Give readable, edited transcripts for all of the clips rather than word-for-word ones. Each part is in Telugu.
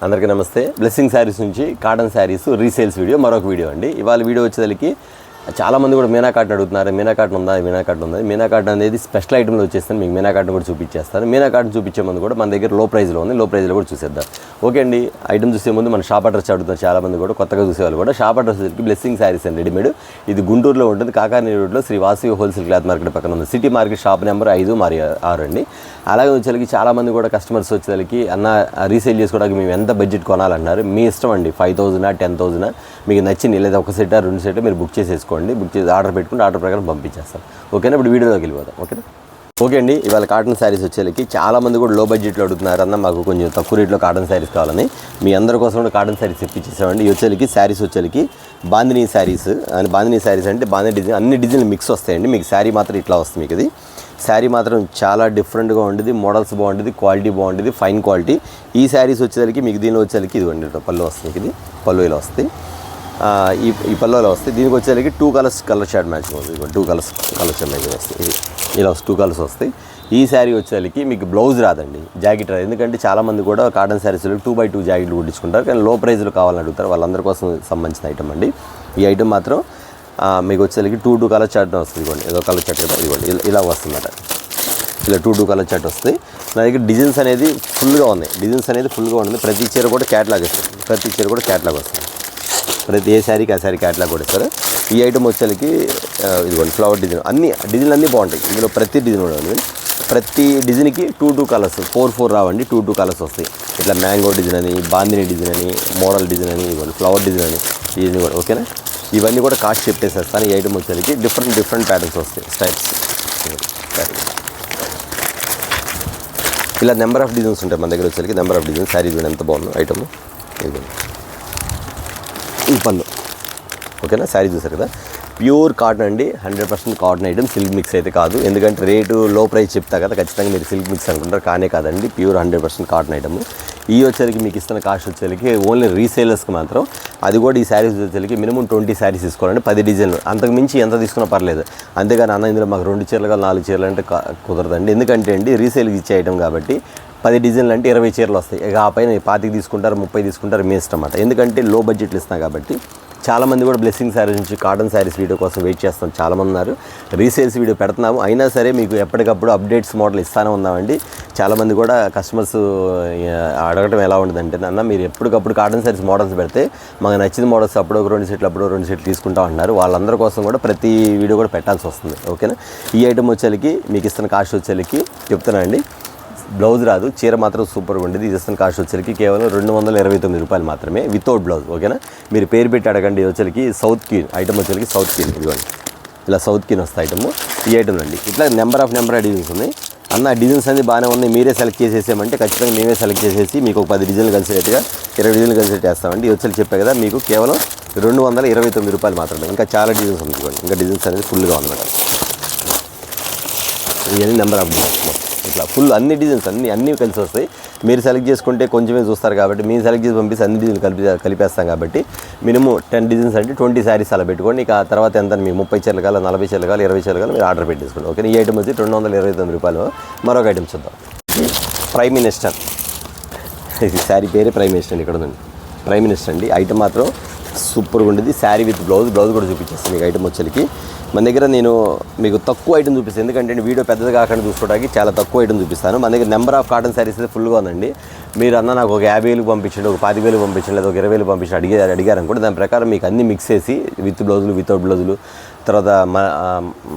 అందరికీ నమస్తే. బ్లెస్సింగ్ శారీస్ నుంచి కాటన్ శారీస్ రీసేల్స్ వీడియో మరొక వీడియో అండి. ఇవాళ వీడియో వచ్చేసరికి చాలామంది కూడా మీనా కాటన్ అడుగుతున్నారు. మీనా కాటన్ ఉందా? మీనా కాటన్ ఉంది. మీనా కాటన్ అనేది స్పెషల్ ఐటెంలో వచ్చేస్తాను. మీకు మీనా కాటన్ కూడా చూపించేస్తాను. మీనా కాటన్ చూపించే ముందు కూడా మన దగ్గర లో ప్రైస్లో ఉంది. లో ప్రైస్లో కూడా చూసేద్దాం. ఓకే అండి. ఐటమ్ చూసే ముందు మన షాప్ అడ్రస్ అడుగుతారు చాలామంది కూడా, కొత్తగా చూసేవాళ్ళు కూడా. షాప్ అడ్రస్ వచ్చి బ్లెస్సింగ్ శారీస్ అండ్ రెడీమేడ్. ఇది గుంటూరులో ఉంటుంది. కాకాని రోడ్లో Shri Vasavi wholesale cloth market పక్కన ఉంది. సిటీ మార్కెట్ షాప్ నెంబర్ 5-6 అండి. అలాగే వచ్చేసరికి చాలామంది కూడా కస్టమర్స్ వచ్చేసరికి అన్న రీసేల్ చేసుకోవడానికి మేము ఎంత బడ్జెట్ కొనాలన్నారు. మీ ఇష్టం అండి. 5,000 10,000 మీకు నచ్చింది, లేదా ఒక సెట్ 2 సెట్ మీరు బుక్ చేసేసుకోండి. బుక్ చేసి ఆర్డర్ పెట్టుకుంటే ఆర్డర్ ప్రకారం పంపించేస్తాం. ఓకేనా? ఇప్పుడు వీడియోలోకి వెళ్ళిపోతాం. ఓకేనా? ఓకే అండి. ఇవాళ కాటన్ శారీస్ వచ్చేసరికి చాలామంది కూడా లో బడ్జెట్లో అడుగుతున్నారు. అన్న మాకు కొంచెం తక్కువ రేట్లో కాటన్ శారీస్ కావాలని మీ అందరి కోసం కూడా కాటన్ శారీస్ తెప్పించేసామండి. ఈ వచ్చేసరికి శారీస్ వచ్చేసరికి బాందినీ శారీస్ అని. బాందినీ శారీస్ అంటే బాందినీ డిజైన్, అన్ని డిజైన్లు మిక్స్ వస్తాయండి. మీకు శారీ మాత్రం ఇట్లా వస్తుంది. మీకు ఇది శారీ మాత్రం చాలా డిఫరెంట్గా ఉంటుంది. మోడల్స్ బాగుంటుంది, క్వాలిటీ బాగుంటుంది, ఫైన్ క్వాలిటీ. ఈ శారీస్ వచ్చేసరికి మీకు దీనిలో వచ్చేసరికి ఇదిగోండి పళ్ళు వస్తుంది. ఇది పళ్ళు ఇలా వస్తాయి. ఈ పళ్ళులో వస్తాయి. దీనికి వచ్చేసరికి 2 కలర్ షార్ట్ మ్యాచింగ్ వస్తుంది. 2 కలర్ షార్ట్ మ్యాచింగ్ వస్తాయి. ఇది ఇలా 2 కలర్స్ వస్తాయి. ఈ శారీ వచ్చేసరికి మీకు బ్లౌజ్ రాదండి, జాకెట్ రాదు. ఎందుకంటే చాలామంది కూడా కాటన్ శారీస్లో 2x2 జాకెట్లు కుట్టించుకుంటారు, కానీ లో ప్రైస్లో కావాలని అడుగుతారు. వాళ్ళందరి కోసం సంబంధించిన ఐటమ్ అండి. ఈ ఐటమ్ మాత్రం మీకు వచ్చేసరికి 2 కలర్ చార్ట్ వస్తుంది. ఇదిగోండి ఏదో కలర్ చార్ట్ కదా, ఇదిగోండి ఇలా వస్తుందన్నమాట. ఇలా 2 కలర్ చార్ట్ వస్తాయి. నా దగ్గర డిజైన్స్ అనేది ఫుల్గా ఉన్నాయి. డిజైన్స్ అనేది ఫుల్గా ఉంటుంది. ప్రతి చీర కూడా క్యాట్లాగ్ వస్తుంది. ప్రతి చీర కూడా క్యాట్లాగ్ వస్తుంది. ప్రతి ఏ శారీకి ఆ శారీ క్యాట్లాగ్ కూడా ఇస్తారు. ఈ ఐటమ్ వచ్చేసరికి ఇదిగోండి ఫ్లవర్ డిజైన్. అన్ని డిజైన్లు అన్నీ బాగుంటాయి. ఇందులో ప్రతి డిజైన్ కూడా ఉంది. ప్రతి డిజైన్కి 2 కలర్స్ 4 రావండి. 2 కలర్స్ వస్తాయి. ఇట్లా మ్యాంగో డిజైన్ అని, బాందినీ డిజైన్ అని, మోడల్ డిజైన్ అని, ఇవ్వండి ఫ్లవర్ డిజైన్ అని, ఇవన్నీ కూడా. ఓకేనా? ఇవన్నీ కూడా కాస్ట్ చెప్పేసేస్తాను. ఈ ఐటమ్ వచ్చేసరికి డిఫరెంట్ ప్యాటర్న్స్ వస్తాయి, స్టైప్స్. ఇలా నెంబర్ ఆఫ్ డిజైన్స్ ఉంటాయి మన దగ్గర వచ్చేసరికి. Number of designs. శారీ చూడండి ఎంత బాగుంది ఐటమ్. ఇదిగోండి ఈ పళ్ళు. ఓకేనా? శారీ చూసారు కదా, ప్యూర్ కాటన్ అండి. 100% కాటన్ ఐటమ్. సిల్క్ మిక్స్ అయితే కాదు. ఎందుకంటే రేటు లో ప్రైస్ చెప్తా కదా, ఖచ్చితంగా మీరు సిల్క్ మిక్స్ అనుకుంటారు. కానే కాదండి, ప్యూర్ 100% కాటన్ ఐటమ్. ఈ వచ్చేసరికి మీకు ఇస్తున్న కాస్ట్ వచ్చేసరికి ఓన్లీ రీసేలర్స్కి మాత్రం. అది కూడా ఈ శారీస్ వచ్చేసరికి మినిమం 20 శారీస్ తీసుకోవాలండి. 10 డిజైన్లు. అంతకు మించి ఎంత తీసుకున్నా పర్లేదు. అంతేగాని అన్న ఇందులో మాకు 2 చీరలు 4 చీరలు అంటే కుదరదండి. ఎందుకంటే అండి రీసేల్కి ఇచ్చే ఐటమ్ కాబట్టి 10 డిజైన్లు అంటే 20 చీరలు వస్తాయి. ఇక ఆ పైన 25 తీసుకుంటారు, 30 తీసుకుంటారు, మీ ఇష్టం అన్నమాట. ఎందుకంటే లో బడ్జెట్లు ఇస్తాం కాబట్టి. చాలామంది కూడా బ్లెస్సింగ్ శారీస్ నుంచి కాటన్ శారీస్ వీడియో కోసం వెయిట్ చేస్తాం. చాలామంది ఉన్నారు. రీసేల్స్ వీడియో పెడుతున్నాము, అయినా సరే మీకు ఎప్పటికప్పుడు అప్డేట్స్ మోడల్ ఇస్తూనే ఉన్నామండి. చాలామంది కూడా కస్టమర్స్ అడగటం ఎలా ఉంటుందంటే, అన్న మీరు ఎప్పటికప్పుడు కాటన్ శారీస్ మోడల్స్ పెడితే మాకు నచ్చిన మోడల్స్ అప్పుడు 2 సెట్లు అప్పుడు 2 సెట్లు తీసుకుంటా ఉన్నారు. వాళ్ళందరి కోసం కూడా ప్రతి వీడియో కూడా పెట్టాల్సి వస్తుంది. ఓకేనా? ఈ ఐటమ్ వచ్చేసరికి మీకు ఇస్తున్న కాస్ట్ వచ్చేసరికి చెప్తున్నా అండి. బ్లౌజ్ రాదు, చీర మాత్రం సూపర్గా ఉండేది. ఇది ఇస్తున్న కాస్ట్ వచ్చేసరికి కేవలం 229 రూపాయలు మాత్రమే, వితౌట్ బ్లౌజ్. ఓకేనా? మీరు పేరు పెట్టి అడగండి. వచ్చేసరికి సౌత్ క్వీన్ ఐటమ్ వచ్చేసరికి సౌత్ క్వీన్. ఇదిగోండి ఇలా సౌత్ క్వీన్ వస్తాయి ఐటమ్. ఈ ఐటమ్ అండి. ఇట్లా నెంబర్ ఆఫ్ డిజైన్స్ ఉన్నాయి. అన్న డిజైన్స్ అన్ని బాగానే ఉన్నాయి, మీరే సెలెక్ట్ చేసేసామంటే ఖచ్చితంగా మేమే సెలెక్ట్ చేసేసి మీకు ఒక 10 డిజైన్లు కలిసేట్టుగా 20 డిజైన్లు కలిసేట్టు వేస్తామండి. వచ్చేసి చెప్పే కదా, మీకు కేవలం 229 రూపాయలు మాత్రమే. ఇంకా చాలా డిజైన్స్ ఉంది. ఇంకా డిజైన్స్ అనేది ఫుల్గా ఉందన్నమాట. ఇవన్నీ నెంబర్ ఆఫ్ డిజైన్స్. ఇట్లా ఫుల్ అన్ని డిజైన్స్ అన్నీ కలిసి వస్తాయి. మీరు సెలెక్ట్ చేసుకుంటే కొంచెమే చూస్తారు కాబట్టి, మీరు సెలెక్ట్ చేసి పంపిస్తే అన్ని డిజైన్లు కలిపేస్తాం కాబట్టి మినిమం 10 డిజైన్స్ అంటే 20 శారీస్ అలా పెట్టుకోండి. ఇక తర్వాత ఎంత మీకు 30 చీరలు కావాలి, 40 చీరలు కావాలి, 20 చీరలు కావాలి, మీరు ఆర్డర్ పెట్టేసుకోండి. ఓకే? ఈ ఐటమ్ వచ్చి 229 రూపాయలు. మరొక ఐటమ్ చూద్దాం. Prime minister. ఇది శారీ పేరే ప్రైమ్ మినిస్టర్. ఇక్కడ ఉందండి ప్రైమ్ మినిస్టర్ అండి. ఐటమ్ మాత్రం సూపర్గా ఉండేది. శారీ విత్ బ్లౌజ్ కూడా చూపించేస్తాను మీకు. ఐటమ్ వచ్చేసరికి మన దగ్గర నేను మీకు తక్కువ ఐటమ్ చూపిస్తాను. ఎందుకంటే వీడియో పెద్దది కాకుండా చూసుకోవడానికి చాలా తక్కువ ఐటమ్ చూపిస్తాను. మన దగ్గర నెంబర్ ఆఫ్ కాటన్ శారీస్ అయితే ఫుల్గా ఉందండి. మీరు అన్న నాకు ఒక 50,000 పంపించండి, ఒక 10,000 పంపించండి, లేదా ఒక 20,000 పంపించండి అడిగారనుకోండి, దాని ప్రకారం మీకు అన్ని మిక్స్ చేసి విత్ బ్లౌజులు, వితౌట్ బ్లౌజులు, తర్వాత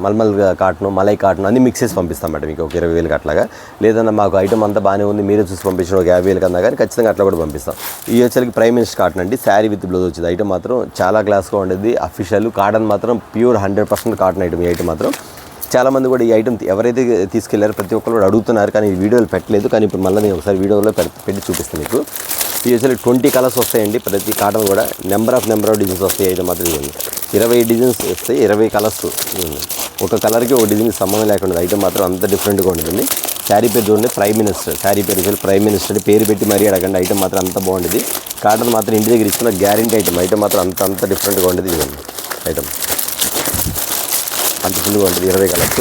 మల్మల్ కాటన్, మలై కాటన్ అన్ని మిక్స్ చేసి పంపిస్తాం మీకు ఒక 20,000 అట్లాగా. లేదన్నా మాకు ఐటమ్ అంతా బాగానే ఉంది, మీరే చూసి పంపించండి ఒక 50,000 కన్నా కానీ ఖచ్చితంగా అట్లా కూడా పంపిస్తాం. ఈ వచ్చేసరికి ప్రైమ్ మినిస్టర్ కాటన్ అండి. శారీ విత్ బ్లౌజ్ వచ్చేది. ఐటమ్ మాత్రం చాలా క్లాస్గా ఉండేది. అఫీషియల్ కాటన్ మాత్రం ప్యూర్ 100% కాటన్ ఐటమ్. ఈ ఐటమ్ మాత్రం చాలామంది కూడా ఈ ఐటమ్ ఎవరైతే తీసుకెళ్లారో ప్రతి ఒక్కరు కూడా అడుగుతున్నారు, కానీ ఈ వీడియోలు పెట్టలేదు. కానీ ఇప్పుడు మళ్ళీ నేను ఒకసారి వీడియోలో పెట్టి చూపిస్తాను మీకు. ఈ వచ్చేసి 20 కలర్స్ వస్తాయండి. ప్రతి కాటన్ కూడా నెంబర్ ఆఫ్ డిజైన్స్ వస్తాయి. ఐటమ్ మాత్రం ఇవ్వండి 20 డిజైన్స్ వస్తాయి, 20 కలర్స్. ఒక కలర్కి ఒక డిజైన్ సంబంధం లేకుండా ఐటమ్ మాత్రం అంత డిఫరెంట్గా ఉంటుంది. శారీ పేరు చూడండి ప్రైమ్ మినిస్టర్. శారీ పేరు ప్రైమ్ మినిస్టర్ పేరు పెట్టి మరీ అడగండి. ఐటమ్ మాత్రం అంత బాగుంటుంది. కాటన్ మాత్రం ఇంటి దగ్గర ఇస్తున్న గ్యారెంటీ ఐటమ్. ఐటమ్ మాత్రం అంత డిఫరెంట్గా ఉంటుంది. ఇవ్వండి ఐటమ్ అంత ఫుల్గా ఉంటుంది. 20 కలర్స్.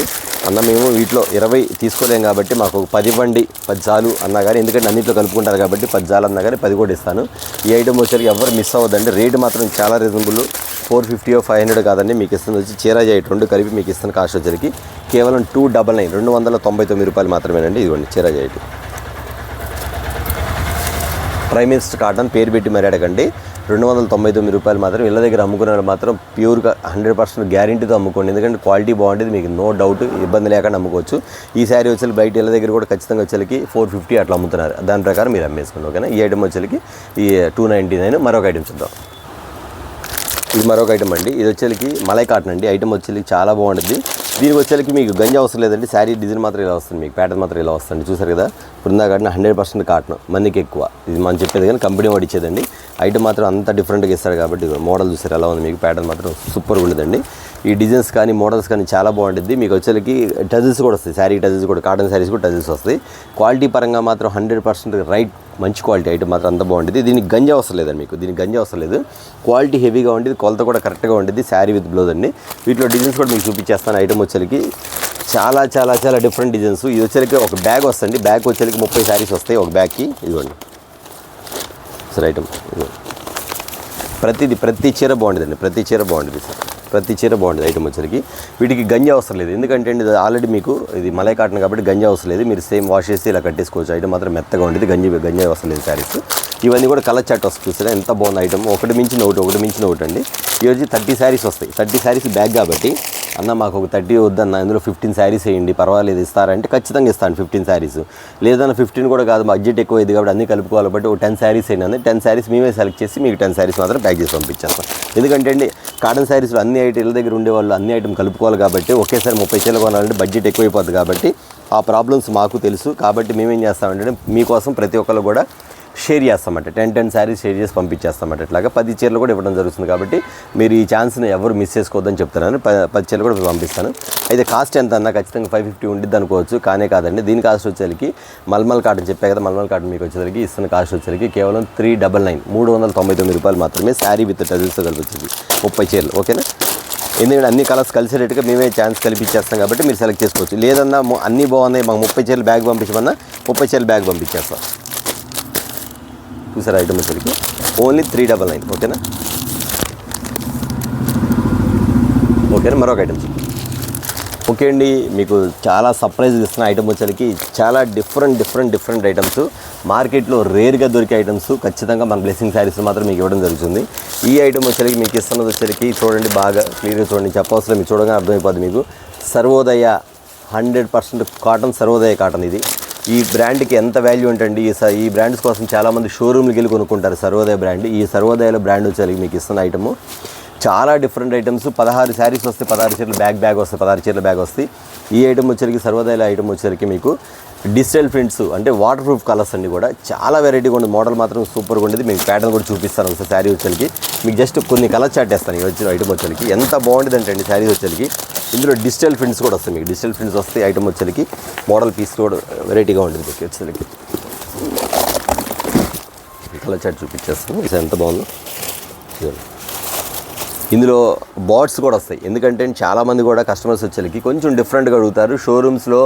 అన్న మేము వీటిలో 20 తీసుకోలేం కాబట్టి మాకు 10 ఇవ్వండి, 10 చాలు అన్నా కానీ, ఎందుకంటే అన్నింటిలో కలుపుకుంటారు కాబట్టి 10 చాలు అన్నా కానీ 10 కూడా ఇస్తాను. ఈ ఐటమ్ వచ్చేసరికి ఎవరు మిస్ అవ్వద్దండి. రేటు మాత్రం చాలా రీజనబుల్. 450 500 కాదండి. మీకు ఇస్తుంది వచ్చి చీరాజాయి 2 కలిపి మీకు ఇస్తున్న కాస్ట్ వచ్చేసరికి కేవలం 299 299 రూపాయలు మాత్రమేనండి. ఇదిగోండి చీరాజాయి ప్రైమ్ మినిస్టర్ కాటన్ పేరు పెట్టి మరీ అడగండి. 299 రూపాయలు మాత్రం. ఇళ్ళ దగ్గర అమ్ముకునే వాళ్ళు మాత్రం ప్యూర్గా 100% గ్యారెంటీతో అమ్ముకోండి. ఎందుకంటే క్వాలిటీ బాగుంటుంది, మీకు నో డౌట్ ఇబ్బంది లేకుండా అమ్ముకోవచ్చు. ఈ శారీ వచ్చేసి బయట ఇళ్ళ దగ్గర కూడా ఖచ్చితంగా వచ్చేసరికి 450 అట్లా అమ్ముతున్నారు. దాని ప్రకారం మీరు అమ్మేసుకోండి. ఓకేనా. ఈ ఐటమ్ వచ్చేసరికి ఈ 299. మరొక ఐటమ్ చూద్దాం. ఇది మరొక ఐటమ్ అండి. ఇది వచ్చేసరికి మలై కాటన్ అండి. ఐటమ్ వచ్చేసరికి చాలా బాగుంటుంది. దీనికి వచ్చేసరికి మీకు గంజి అవసరం లేదండి. శారీ డిజైన్ మాత్రం ఇలా వస్తుంది, మీకు ప్యాటర్న్ మాత్రం ఇలా వస్తుంది. చూసారు కదా, బృందా కాటన్ 100% కాటన్. మనకి ఎక్కువ ఇది మనం చెప్పేది కానీ కంపెనీ వాడు ఇచ్చేదండి. ఐటమ్ మాత్రం అంత డిఫరెంట్గా ఇస్తారు కాబట్టి మోడల్ చూసారు ఎలా ఉంది, మీకు ప్యాటర్న్ మాత్రం సూపర్గా ఉండదండి. ఈ డిజైన్స్ కానీ మోడల్స్ కానీ చాలా బాగుంటుంది. మీకు వచ్చేసరికి టజిల్స్ కూడా వస్తాయి. శారీ టజిల్స్ కూడా, కాటన్ శారీస్ కూడా టజిల్స్ వస్తాయి. క్వాలిటీ పరంగా మాత్రం 100% రైట్, మంచి క్వాలిటీ ఐటమ్ మాత్రం అంత బాగుంటుంది. దీనికి గంజి అవసరం లేదండి. మీకు దీనికి గంజి అవసరం లేదు. క్వాలిటీ హెవీగా ఉంటుంది, కొలత కూడా కరెక్ట్గా ఉంటుంది. శారీ విత్ బ్లౌజ్ అండి. వీటిలో డిజైన్స్ కూడా మీకు చూపించేస్తాను. ఐటమ్ వచ్చేసరికి చాలా చాలా చాలా డిఫరెంట్ డిజైన్స్. ఇది వచ్చేసరికి ఒక బ్యాగ్ వస్తుంది. బ్యాగ్ వచ్చేసరికి 30 శారీస్ వస్తాయి ఒక బ్యాగ్కి. ఇదిగోండి సార్ ఐటమ్. ప్రతి చీర బాగుంటుందండి. ప్రతి చీర బాగుంటుంది సార్. ప్రతి చీర బాగుంటుంది ఐటమ్ వచ్చరికి. వీటికి గంజి అవసరం లేదు. ఎందుకంటే అండి ఆల్రెడీ మీకు ఇది మలై కాటన్ కాబట్టి గంజి అవసరం లేదు. మీరు సేమ్ వాష్ చేసి ఇలా కట్టేసుకోవచ్చు. ఐటమ్ మాత్రం మెత్తగా ఉంటుంది. గంజి అవసరం లేదు శారీస్. ఇవన్నీ కూడా కలర్ చాట్ వస్తుంది. చూసారా ఎంత బాగుంది ఐటమ్. ఒకటి మించిన ఒకటి అండి. ఈరోజు 30 శారీస్ వస్తాయి. 30 శారీస్ బ్యాగ్ కాబట్టి అన్న మాకు ఒక 30 వద్దన్న, ఇందులో 15 శారీస్ వేయండి పర్వాలేదు ఇస్తారంటే ఖచ్చితంగా ఇస్తాను 15 శారీస్. లేదన్న 15 కూడా కాదు, బడ్జెట్ ఎక్కువ అయింది కాబట్టి అన్నీ కలుపుకోవాలి కాబట్టి ఒక 10 శారీస్ అయినా 10 శారీస్ మేమే సెలెక్ట్ చేసి మీకు 10 శారీస్ మాత్రం ప్యాక్ చేసి పంపించేస్తాం. ఎందుకంటే అండి కాటన్ శారీస్లో అన్ని ఇళ్ళ దగ్గర ఉండేవాళ్ళు అన్ని ఐటమ్ కలుపుకోవాలి కాబట్టి ఒకేసారి 30 చీరలు కొనాలంటే బడ్జెట్ ఎక్కువైపోద్ది కాబట్టి ఆ ప్రాబ్లమ్స్ మాకు తెలుసు. కాబట్టి మేమేం చేస్తామంటే మీకోసం ప్రతి ఒక్కరు కూడా షేర్ చేస్తామంట. 10 శారీస్ షేర్ చేసి పంపించేస్తామంట. ఇట్లాగా 10 చీరలు కూడా ఇవ్వడం జరుగుతుంది కాబట్టి మీరు ఈ ఛాన్స్ని ఎవరు మిస్ చేసుకోవద్దని చెప్తున్నాను. 10 చీరలు కూడా పంపిస్తాను. అయితే కాస్ట్ ఎంత అన్నా ఖచ్చితంగా 550 ఉండిద్ది అనుకోవచ్చు, కానీ కాదండి. దీని కాస్ట్ వచ్చేసరికి మల్మల్ కాటన్ చెప్పే కదా, మల్మల్ కాటన్ మీకు వచ్చేసరికి ఇస్తున్న కాస్ట్ వచ్చేసరికి కేవలం 399 399 రూపాయలు మాత్రమే. శారీ విత్ టజిల్స్తో కలిపి వచ్చింది 30 చీరలు. ఓకేనా. ఎందుకంటే అన్ని కలర్స్ కలిసేటట్టుగా మేమే ఛాన్స్ కల్పించేస్తాం కాబట్టి మీరు సెలెక్ట్ చేసుకోవచ్చు. లేదన్నా అన్నీ బాగున్నాయి మాకు 30 చీరలు బ్యాగ్ పంపించమన్నా 30 చీరలు బ్యాగ్ పంపించేస్తాం. చూసారా ఐటమ్ వచ్చరికి ఓన్లీ 399. ఓకేనా. మరొక ఐటమ్స్ ఓకే అండి. మీకు చాలా సర్ప్రైజ్ ఇస్తున్న ఐటమ్ వచ్చరికి చాలా డిఫరెంట్ ఐటమ్స్. మార్కెట్లో రేర్గా దొరికే ఐటమ్స్ ఖచ్చితంగా మన బ్లెస్సింగ్ శారీస్ మాత్రం మీకు ఇవ్వడం జరుగుతుంది. ఈ ఐటమ్ వచ్చరికి మీకు ఇస్తున్నది వచ్చరికి చూడండి, బాగా క్లియర్గా చూడండి, చెప్పవసరం మీకు చూడగానే అర్థమైపోద్ది మీకు. Sarvodaya 100% cotton, Sarvodaya cotton. ఇది ఈ బ్రాండ్కి ఎంత వాల్యూ ఉంటండి. ఈ బ్రాండ్స్ కోసం చాలామంది షోరూమ్కి వెళ్ళి కొనుక్కుంటారు సర్వోదయ బ్రాండ్. ఈ సర్వోదయలో బ్రాండ్ వచ్చేసరికి మీకు ఇస్తున్న ఐటమ్ చాలా డిఫరెంట్ ఐటమ్స్. 16 శారీస్ వస్తాయి, 16 చీరలు బ్యాగ్ వస్తాయి, 16 చీరల బ్యాగ్ వస్తాయి. ఈ ఐటమ్ వచ్చేసరికి సర్వోదయలో ఐటమ్ వచ్చేసరికి మీకు డిజిటల్ ప్రింట్స్ అంటే వాటర్ ప్రూఫ్ కలర్స్ అన్ని కూడా చాలా వెరైటీగా ఉంది. మోడల్ మాత్రం సూపర్గా ఉండేది. మీకు ప్యాటర్న్ కూడా చూపిస్తాను ఒకసారి. శారీ వచ్చేసరికి మీకు జస్ట్ కొన్ని కలర్ చాటేస్తాను. ఈ వచ్చిన ఐటమ్ వచ్చేసరికి ఎంత బాగుంటుంది అంటే అండి శారీ వచ్చేసరికి ఇందులో డిజిటల్ ప్రింట్స్ కూడా వస్తాయి. మీకు డిజిటల్ ప్రింట్స్ వస్తాయి. ఐటమ్ వచ్చేసరికి మోడల్ పీస్ కూడా వెరైటీగా ఉంటుంది. మీకు వచ్చేసరికి కలర్ చాట్ చూపించేస్తాను. ఎంత బాగుందో. ఇందులో బాట్స్ కూడా వస్తాయి. ఎందుకంటే చాలామంది కూడా కస్టమర్స్ వచ్చేసరికి కొంచెం డిఫరెంట్గా అడుగుతారు. షోరూమ్స్లో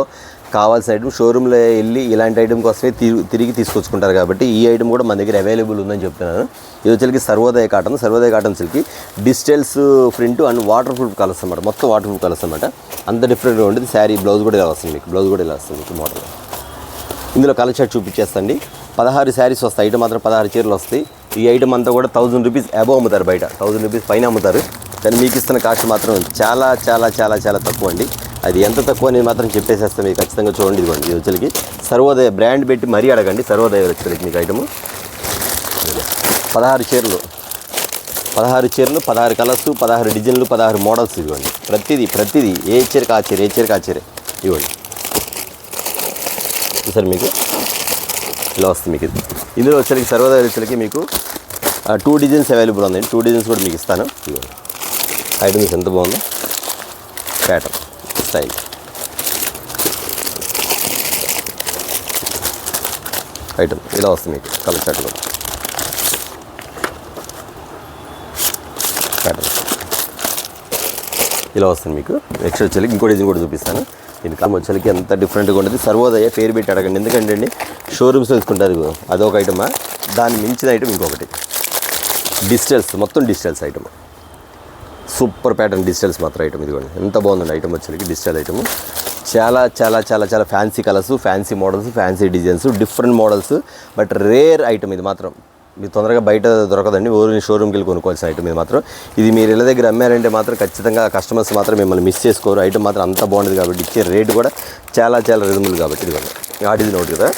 కావాల్సిన ఐటమ్ షోరూంలో వెళ్ళి ఇలాంటి ఐటమ్ కోసమే తిరిగి తీసుకొచ్చుకుంటారు కాబట్టి ఈ ఐటమ్ కూడా మన దగ్గర అవైలబుల్ ఉందని చెప్తున్నాను. ఇది వచ్చేసరికి సర్వోదయ కాటన్ సిల్కి digitals print and waterproof colours అనమాట. మొత్తం వాటర్ ప్రూఫ్ కలర్స్ అనమాట. అంత డిఫరెంట్గా ఉంటుంది. శారీ బ్లౌజ్ కూడా ఇలా వస్తుంది. మీకు బ్లౌజ్ కూడా ఇలా వస్తుంది మీకు మోడల్. ఇందులో కలర్ షర్ట్ చూపించేస్తండి. 16 శారీస్ వస్తాయి. ఐటమ్ మాత్రం 16 చీరలు వస్తాయి. ఈ ఐటమ్ అంతా కూడా 1000 రూపీస్ అబవ్ అమ్ముతారు, బయట 1000 రూపీస్ పైన అమ్ముతారు. కానీ మీకు ఇస్తున్న కాస్ట్ మాత్రం చాలా చాలా చాలా చాలా తక్కువ అండి. అది ఎంత తక్కువ అనేది మాత్రం చెప్పేసేస్తాను మీకు. ఖచ్చితంగా చూడండి. ఇదిగోండి ఇది వచ్చేసరికి సర్వోదయ బ్రాండ్ పెట్టి మరీ అడగండి. సర్వోదయ వచ్చేసరికి మీకు ఐటమ్ 16 చీరలు 16 కలర్స్, 16 డిజైన్లు, 16 మోడల్స్. ఇదిగోండి ప్రతిదీ ఏ చీరకు ఆ చీర ఇవ్వండి. సార్ మీకు ఇలా వస్తుంది. మీకు ఇందులో వచ్చేసరికి సర్వోదయ వచ్చేసరికి మీకు 2 డిజైన్స్ అవైలబుల్ ఉందండి. 2 డిజైన్స్ కూడా మీకు ఇస్తాను. ఐటమ్స్ ఎంత బాగుందో. ప్యాటర్న్ స్టైల్ ఐటమ్ ఇలా వస్తుంది మీకు. కలర్ చాట్ కూడా ప్యాటర్న్ ఇలా వస్తుంది మీకు. నెక్స్ట్ వచ్చేసరికి ఇంకో డిజైన్ కూడా చూపిస్తాను. దీని కాలం వచ్చేసరికి ఎంత డిఫరెంట్గా ఉంటుంది. సర్వోదయ పేరు పెట్టి అడగండి, ఎందుకంటే అండి షోరూమ్స్ తీసుకుంటారు అదొక ఐటమా, దాన్ని మించిన ఐటమ్ ఇంకొకటి డిజిటల్స్, మొత్తం digitals item, super pattern digitals మాత్రం ఐటమ్. ఇదిగోండి ఎంత బాగుందండి ఐటమ్ వచ్చేసరికి డిజిటల్ ఐటమ్. చాలా చాలా చాలా చాలా fancy colours, fancy models, fancy designs, different models, but rare item ఇది మాత్రం. మీరు తొందరగా బయట దొరకదండి, ఓన్లీ షోరూమ్కి వెళ్ళి కొనుక్కోవాల్సిన ఐటమ్ ఇది మాత్రం. ఇది మీరు ఇళ్ళ దగ్గర అమ్మారంటే మాత్రం ఖచ్చితంగా కస్టమర్స్ మాత్రం మిమ్మల్ని మిస్ చేసుకోరు. ఐటమ్ మాత్రం అంత బాగుంటుంది కాబట్టి, ఇచ్చే రేటు కూడా చాలా చాలా రీజనబుల్ కాబట్టి. ఇదిగోండి ఆడిది నోటి కదా,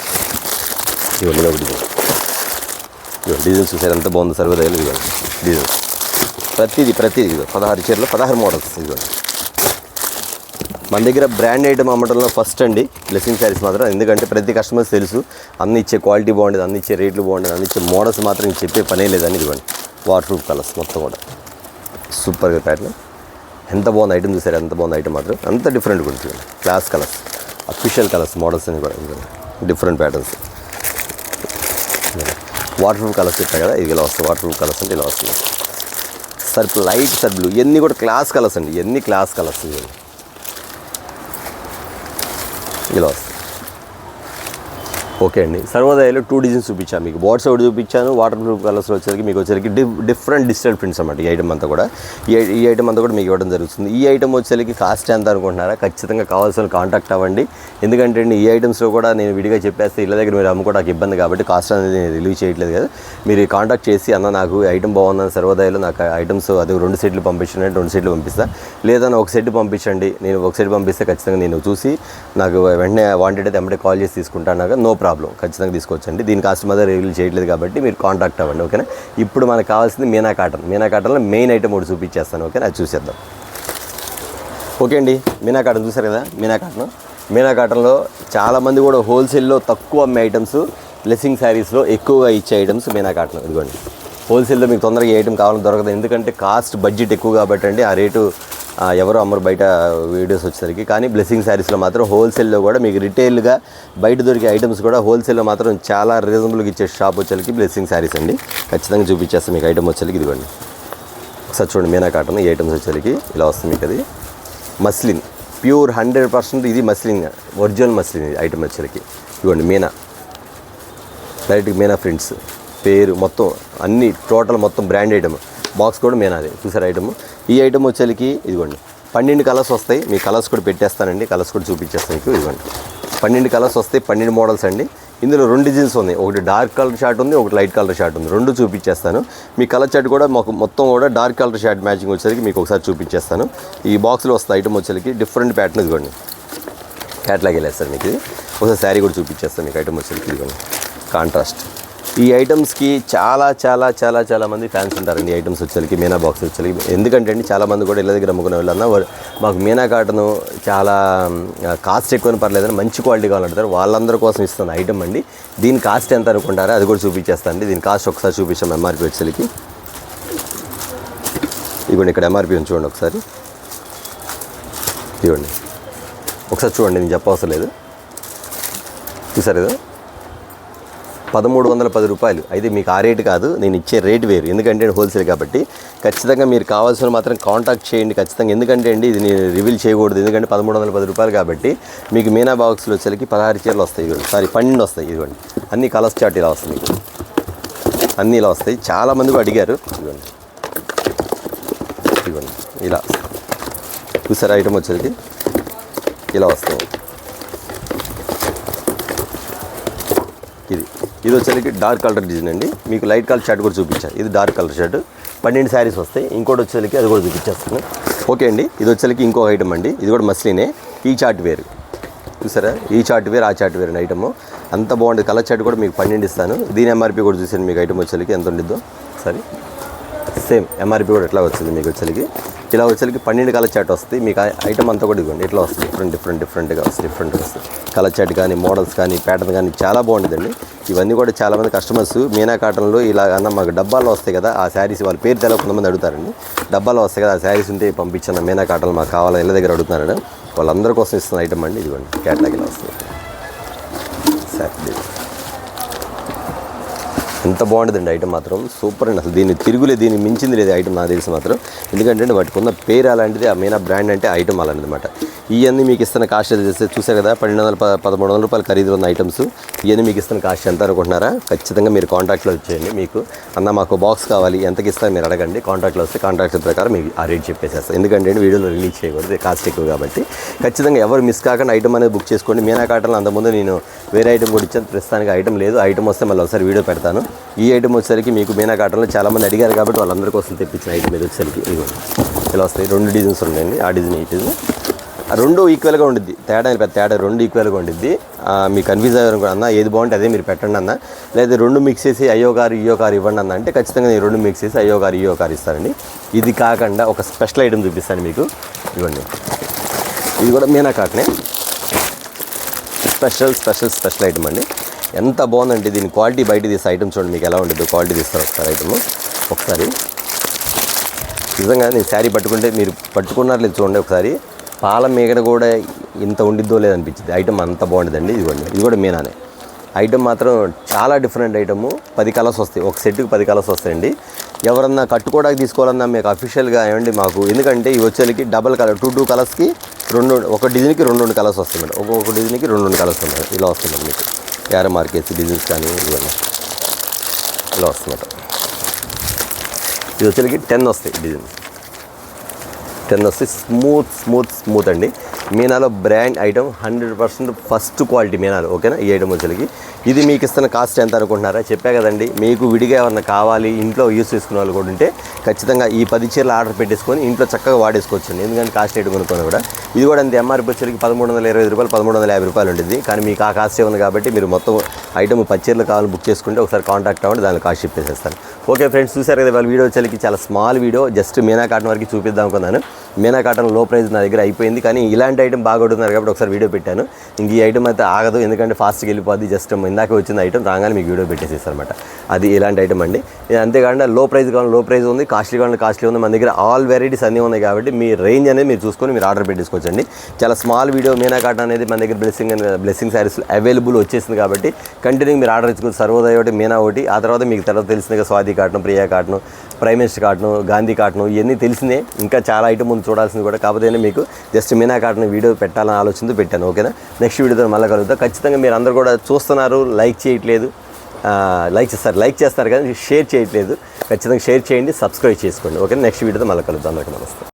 ఇవన్నీ ఒకటి ఇదిగో డిజైన్స్ చూసారు ఎంత బాగుంది. సర్వదయాలు ఇదిగోండి డిజైన్స్ ప్రతిదీ ఇదిగో 16 చీరలు 16 మోడల్స్. ఇదిగోండి మన దగ్గర బ్రాండ్ ఐటమ్ అమ్మడంలో ఫస్ట్ అండి బ్లెస్సింగ్ శారీస్ మాత్రం. ఎందుకంటే ప్రతి కస్టమర్స్ తెలుసు అన్ని ఇచ్చే క్వాలిటీ బాగుండేది, అన్ని ఇచ్చే రేట్లు బాగుండేది, అన్ని ఇచ్చే మోడల్స్ మాత్రం చెప్పే పనే లేదని. ఇదిగోండి వాటర్ ప్రూఫ్ కలర్స్ మొత్తం కూడా సూపర్గా ప్యాటర్న్. ఎంత బాగుంది ఐటమ్ చూసారు, ఎంత బాగుంది ఐటమ్ మాత్రం, అంత డిఫరెంట్గా ఉంటుంది. Class colours, official colours, models అని కూడా different patterns. Water proof colours చెప్పాయి కదా, ఇది ఇలా వస్తుంది. వాటర్ ప్రూఫ్ కలర్స్ అంటే ఇలా వస్తుంది. లైట్ సర్బ్లు ఇవన్నీ కూడా క్లాస్ కలర్స్ అండి, ఇవన్నీ క్లాస్ కలర్స్. ఇలా వస్తుంది. ఓకే అండి, సర్వోదయలో 2 డిజైన్స్ చూపించాను మీకు. బాట్స్ ఒకటి చూపించాను, వాటర్ ప్రూఫ్ కలర్స్లో వచ్చేసరికి మీకు వచ్చేసరికి డిఫరెంట్ డిజిటల్ ప్రింట్స్ అన్నమాట. ఈ ఐటమ్ అంతా కూడా ఈ ఐటమ్ అంతా కూడా మీకు ఇవ్వడం జరుగుతుంది. ఈ ఐటమ్ వచ్చేసరికి కాస్ట్ ఎంత అనుకుంటున్నారా? ఖచ్చితంగా కావాల్సిన కాంటాక్ట్ అవ్వండి. ఎందుకంటే అండి ఈ ఐటమ్స్లో కూడా నేను విడిగా చెప్పేస్తే ఇళ్ళ దగ్గర మీరు అమ్ముకోవడానికి ఇబ్బంది కాబట్టి కాస్ట్ అనేది నేను రిలీవ్ చేయట్లేదు కదా. మీరు కాంటాక్ట్ చేసి అన్న నాకు ఐటమ్ బాగుందని సర్వోదయలో నాకు ఐటమ్స్ అది 2 సెట్లు పంపించండి, 2 సెట్లు పంపిస్తా, లేదా 1 సెట్ పంపించండి. నేను 1 సెట్ పంపిస్తే ఖచ్చితంగా నేను చూసి నాకు వెంటనే వాంటెడ్ అయితే వెంటనే కాల్ చేసి తీసుకుంటాను. నో ప్రాబ్లం, ఖచ్చితంగా తీసుకోవచ్చండి. దీని కాస్ట్ మాత్రం రివీల్ చేయట్లేదు కాబట్టి మీరు కాంటాక్ట్ అవ్వండి. ఓకేనా. ఇప్పుడు మనకు కావాల్సింది మీనా కాటన్. మీనా కాటన్లో మెయిన్ ఐటమ్ ఒకటి చూపించేస్తాను. ఓకేనా, అది చూసేద్దాం. ఓకే అండి, మీనా కాటన్ చూసారు కదా. మీనా కాటన్లో చాలామంది కూడా హోల్సేల్లో తక్కువ అమ్మే ఐటమ్స్ బ్లెస్సింగ్ శారీస్లో ఎక్కువగా ఇచ్చే ఐటమ్స్ మీనా కాటన్. ఇదిగోండి హోల్సేల్లో మీకు తొందరగా ఏ ఐటమ్ కావాలని దొరకదు, ఎందుకంటే కాస్ట్ బడ్జెట్ ఎక్కువ కాబట్టి అండి. ఆ రేటు ఎవరో అమ్మరు బయట వీడియోస్ వచ్చేసరికి. కానీ బ్లెస్సింగ్ శారీస్లో మాత్రం హోల్సేల్లో కూడా మీకు రిటైల్గా బయట దొరికే ఐటమ్స్ కూడా హోల్సేల్లో మాత్రం చాలా రీజనబుల్గా ఇచ్చే షాప్ వచ్చేసరికి బ్లెస్సింగ్ శారీస్ అండి. ఖచ్చితంగా చూపించేస్తాం మీకు ఐటమ్ వచ్చేసరికి. ఇదిగోండి ఒకసారి చూడండి, మీనా కాటన్ ఈ ఐటమ్స్ వచ్చేసరికి ఇలా వస్తుంది మీకు. అది మస్లిన్ ప్యూర్ 100% ఇది మస్లిన్, ఒరిజినల్ మస్లిన్ ఇది ఐటమ్ వచ్చేసరికి. ఇదిగోండి మీనా, డైరెక్ట్గా మీనా ప్రింట్స్ పేరు మొత్తం అన్ని టోటల్ మొత్తం బ్రాండ్ ఐటమ్. బాక్స్ కూడా మీనాది చూసారు ఐటమ్. ఈ ఐటమ్ వచ్చేసరికి ఇదిగోండి 12 కలర్స్ వస్తాయి. మీ కలర్స్ కూడా పెట్టేస్తానండి, కలర్స్ కూడా చూపించేస్తాను మీకు. ఇదిగోండి 12 కలర్స్ వస్తాయి, 12 మోడల్స్ అండి. ఇందులో 2 డిజైన్స్ ఉన్నాయి, ఒకటి డార్క్ కలర్ షార్ట్ ఉంది, ఒకటి లైట్ కలర్ షార్ట్ ఉంది. 2 చూపించేస్తాను. మీ కలర్ షార్ట్ కూడా మాకు మొత్తం కూడా డార్క్ కలర్ షార్ట్ మ్యాచింగ్ వచ్చేసరికి మీకు ఒకసారి చూపించేస్తాను. ఈ బాక్స్లో వస్తాయి ఐటమ్ వచ్చేసరికి డిఫరెంట్ ప్యాటర్న్. ఇదిగోండి క్యాట్లాగ్ వెళ్ళేస్తారు మీకు. ఒకసారి శారీ కూడా చూపించేస్తాను మీకు ఐటమ్ వచ్చేసరికి. ఇదిగోండి కాంట్రాస్ట్. ఈ ఐటమ్స్కి చాలా చాలా చాలా చాలా మంది ఫ్యాన్స్ ఉంటారండి. ఈ ఐటమ్స్ వచ్చేసరికి మీనా బాక్స్ వచ్చేసరికి. ఎందుకంటే అండి చాలామంది కూడా ఇళ్ళ దగ్గర అమ్ముకునే వాళ్ళన్నా మాకు మీనా కాటన్ చాలా కాస్ట్ ఎక్కువని పర్లేదని మంచి క్వాలిటీ కావాలంటారు, వాళ్ళందరి కోసం ఇస్తున్న ఐటమ్ అండి. దీని కాస్ట్ ఎంత అనుకుంటారో అది కూడా చూపించేస్తాను అండి. దీని కాస్ట్ ఒకసారి చూపించాం ఎంఆర్పి వచ్చేసరికి. ఇదిగోండి ఇక్కడ ఎంఆర్పి ఉంది చూడండి ఒకసారి. ఇదిగోండి ఒకసారి చూడండి, నేను చెప్పవసరం లేదు. చూసారు కదా 1310 రూపాయలు. అయితే మీకు ఆ రేటు కాదు, నేను ఇచ్చే రేటు వేరు, ఎందుకంటే హోల్సేల్ కాబట్టి. ఖచ్చితంగా మీరు కావాల్సిన మాత్రం కాంటాక్ట్ చేయండి ఖచ్చితంగా. ఎందుకంటే అండి ఇది నేను రివీల్ చేయకూడదు, ఎందుకంటే 1310 రూపాయలు కాబట్టి. మీకు మీనా బాక్స్లో వచ్చేసరికి 16 చీరలు వస్తాయి. ఇదిగోండి 12 వస్తాయి. ఇదిగోండి అన్ని కలర్స్ చార్ట్ ఇలా వస్తాయి మీకు, అన్నీ ఇలా వస్తాయి. చాలామంది కూడా అడిగారు. ఇదిగోండి ఇదిగోండి ఇలా చూసారు ఐటమ్ వచ్చేసరికి ఇలా వస్తాయి. ఇది వచ్చేసరికి డార్క్ కలర్ డిజైన్ అండి. మీకు లైట్ కలర్ షర్ట్ కూడా చూపించాను. ఇది డార్క్ కలర్ షర్ట్, 12 శారీస్ వస్తాయి. ఇంకోటి వచ్చేసరికి అది కూడా చూపించేస్తాను. ఓకే అండి, ఇది వచ్చేసరికి ఇంకో ఐటమ్ అండి. ఇది కూడా మస్లినే. ఈ చార్ట్ వేరు చూసారా, ఈ చార్ట్ వేరు ఆ చార్ట్ వేరు ఐటమ్. అంత బాగుంటుంది. కలర్ చార్ట్ కూడా మీకు 12 ఇస్తాను. దీని ఎంఆర్పి కూడా చూసాను మీకు ఐటమ్ వచ్చేసరికి ఎంత ఉండిద్దో సరే. సేమ్ ఎంఆర్పి కూడా ఎట్లా వచ్చింది మీకు వచ్చేసరికి. ఇలా వచ్చేసరికి 12 కలర్ చార్ట్ వస్తుంది. మీకు ఐటమ్ అంతా కూడా ఇవ్వండి ఇట్లా వస్తుంది. డిఫరెంట్గా వస్తుంది. డిఫరెంట్గా వస్తుంది కలర్ చార్ట్ కానీ, మోడల్స్ కానీ, ప్యాటర్న్ కానీ చాలా బాగుంటుందండి. ఇవన్నీ కూడా చాలామంది కస్టమర్స్ మీనా కాటన్లో ఇలా అన్న మాకు డబ్బాల్లో వస్తాయి కదా ఆ శారీస్, వాళ్ళ పేరు తెలవ కొంతమంది అడుగుతారండి. డబ్బాలో వస్తాయి కదా ఆ శారీస్ ఉంటే పంపించిన మీనా కాటన్ మాకు కావాలని ఇళ్ళ దగ్గర అడుగుతున్నారండి. వాళ్ళందరి కోసం ఇస్తున్న ఐటమ్ అండి. ఇదిగోండి క్యాట్లాగ్ ఇలా వస్తుంది. ఎంత బాగుంటుందండి ఐటమ్ మాత్రం సూపర్ అండి. అసలు దీన్ని తిరుగులేదు, దీన్ని మించింది లేదు ఐటమ్ నాకు తెలిసి మాత్రం. ఎందుకంటే వాటికి ఉన్న పేరు అలాంటిది, ఆ మీనా బ్రాండ్ అంటే ఐటమ్ అలాంటిది అనమాట. ఇవన్నీ మీకు ఇస్తున్న కాస్ట్ చేస్తే చూసారు కదా, 1200-1300 రూపాయలు ఖరీదు ఉన్న ఐటమ్స్. ఇవన్నీ మీకు ఇస్తున్న కాస్ట్ ఎంత అనుకుంటున్నారా? ఖచ్చితంగా మీరు కాంటాక్ట్లో వచ్చేయండి. మీకు అన్న మాకు బాక్స్ కావాలి ఎంతకి ఇస్తారు మీరు అడగండి. కాంటాక్ట్లో వస్తే కాంటాక్ట్ ప్రకారం మీకు ఆ రేట్ చెప్పేసేస్తాను. ఎందుకంటే వీడియోలో రిలీజ్ చేయకూడదు, కాస్ట్ ఎక్కువ కాబట్టి. ఖచ్చితంగా ఎవరు మిస్ కాకుండా ఐటమ్ అనేది బుక్ చేసుకోండి. మీనా కాటన్లో అంతకుముందు నేను వేరే ఐటమ్ కూడా ఇచ్చాను, ప్రస్తుతానికి ఐటమ్ లేదు. ఐటమ్ వస్తే మళ్ళీ ఒకసారి వీడియో పెడతాను. ఈ ఐటమ్ వచ్చేసరికి మీకు మీనా కాటన్లో చాలామంది అడిగారు కాబట్టి వాళ్ళందరి కోసం తెప్పించిన ఐటమ్ ఇది వచ్చేసరికి ఇలా వస్తాయి. 2 డిజైన్స్ ఉన్నాయండి, ఆ డిజైన్ ఈ డిజైన్. రెండు ఈక్వల్గా ఉండిద్ది, తేడా పెద్ద తేడా, 2 ఈక్వల్గా ఉండిద్ది. మీకు కన్ఫ్యూజ్ అయ్యారు అన్న ఏది బాగుంటే అదే మీరు పెట్టండి అన్న, లేదా 2 మిక్స్ చేసి అయ్యో కారు ఇయ్యో కారు ఇవ్వండి అన్న అంటే ఖచ్చితంగా నేను 2 మిక్స్ చేసి అయ్యో కారు ఇస్తానండి. ఇది కాకుండా ఒక స్పెషల్ ఐటమ్ చూపిస్తాను మీకు. ఇవ్వండి, ఇది కూడా మీనా కాటనే, స్పెషల్ ఐటమ్ అండి. ఎంత బాగుందంటే దీని క్వాలిటీ బయట తీసే ఐటమ్ చూడండి మీకు ఎలా ఉంటుంది. క్వాలిటీ తీస్తారు ఒకసారి ఐటమ్ ఒకసారి. నిజంగా నేను శారీ పట్టుకుంటే మీరు పట్టుకున్నారు లేదు చూడండి ఒకసారి, పాల మేగడ కూడా ఇంత ఉండిద్దో లేదనిపించింది. ఐటమ్ అంత బాగుంటుందండి. ఇదిగోండి, ఇది కూడా మీనానే ఐటమ్ మాత్రం చాలా డిఫరెంట్ ఐటము. 10 కలర్స్ వస్తాయి, ఒక సెట్కి 10 కలర్స్ వస్తాయండి. ఎవరన్నా కట్టుకోవడానికి తీసుకోవాలన్నా మీకు అఫీషియల్గా ఏమండి మాకు, ఎందుకంటే ఇవి వచ్చేకి డబల్ కలర్ 2 కలర్స్కి 2, ఒక డిజైన్కి 2 కలర్స్ వస్తాయి. ఒక్కొక్క డిజైన్కి 2 కలర్స్ ఉన్నాయి. ఇలా వస్తుంది మీకు యార మార్కేసి డిజైన్స్ కానీ ఇవన్నీ ఇలా వస్తున్నమాట. ఇది వచ్చేకి 10 వస్తాయి డిజైన్స్, 10 వస్తాయి. స్మూత్ అండి. మీనాలో బ్రాండ్ ఐటమ్ 100% ఫస్ట్ క్వాలిటీ మీనాలో. ఓకేనా? ఈ ఐటమ్ వచ్చేకి ఇది మీకు ఇస్తున్న కాస్ట్ ఎంత అనుకుంటున్నారా? చెప్పా కదండి, మీకు విడిగా ఏమన్నా కావాలి ఇంట్లో యూస్ చేసుకునే వాళ్ళు కూడా ఉంటే ఖచ్చితంగా ఈ 10 చీరలు ఆర్డర్ పెట్టేసుకొని ఇంట్లో చక్కగా వాడేసుకోవచ్చండి. ఎందుకంటే కాస్ట్ ఐటమ్ కొనుక్కొని కూడా ఇది కూడా అంతే. ఎంఆర్పీ వచ్చేకి 1325 రూపాయలు, 1350 రూపాయలు ఉంటుంది. కానీ మీకు ఆ కాస్ట్ ఉంది కాబట్టి మీరు మొత్తం ఐటమ్ 10 చీరలు కావాలని బుక్ చేసుకుంటే ఒకసారి కాంటాక్ట్ అవ్వండి, దాని కాస్ట్ చెప్పేసేస్తాను. ఓకే ఫ్రెండ్స్, చూసారు కదా వాళ్ళ వీడియో వచ్చేకి చాలా small video, just Meena cotton వరకు చూపిద్దాం అనుకున్నాను. మీనా కాటన్ లో ప్రైస్ నా దగ్గర అయిపోయింది, కానీ ఇలాంటి ఐటమ్ బాగా కొడుతున్నారు కాబట్టి ఒకసారి వీడియో పెట్టాను. ఇంక ఈ ఐటమ్ అయితే ఆగదు, ఎందుకంటే ఫాస్ట్గా వెళ్ళిపోద్ది. జస్ట్ ఇందాక వచ్చిన ఐటమ్ రాగానే మీకు వీడియో పెట్టేసేస్తారు అనమాట. అది ఇలాంటి ఐటమ్ అండి. అంతేకాకుండా లో ప్రైస్ కావాలి లో ప్రైస్ ఉంది, కాస్ట్లీ కావాలి కాస్ట్లీ ఉంది. మన దగ్గర ఆల్ వెరైటీస్ అన్నీ ఉన్నాయి కాబట్టి మీ రేంజ్ అనేది మీరు చూసుకొని మీరు ఆర్డర్ పెట్టేసుకోవచ్చండి. చాలా స్మాల్ వీడియో. మీనా కాటన్ అనేది మన దగ్గర బ్లెస్సింగ్ శారీస్ అవైలబుల్ వచ్చేసింది కాబట్టి కంటిన్యూ మీరు ఆర్డర్ ఇచ్చుకోవచ్చు. సర్వోదయ ఒకటి, మీనా ఒకటి, ఆ తర్వాత మీకు తర్వాత తెలిసిందిగా Swathi cotton, Priya cotton, prime minister cotton, Gandhi cotton, ఇవన్నీ తెలిసినాయి. ఇంకా చాలా ఐటమ్ ఉంది చూడాల్సింది కూడా. కాకపోతే మీకు జస్ట్ మీనా కాటన్ వీడియో పెట్టాలని ఆలోచనతో పెట్టాను. ఓకేనా? నెక్స్ట్ వీడియోతో మళ్ళీ కలుగుతాం. ఖచ్చితంగా మీరు అందరూ కూడా చూస్తున్నారు, లైక్ చేయట్లేదు, లైక్ చేస్తారు కానీ షేర్ చేయట్లేదు. ఖచ్చితంగా షేర్ చేయండి, సబ్స్క్రైబ్ చేసుకోండి. ఓకే, నెక్స్ట్ వీడియోతో మళ్ళీ కలుద్దాం. అందరికీ నమస్తే.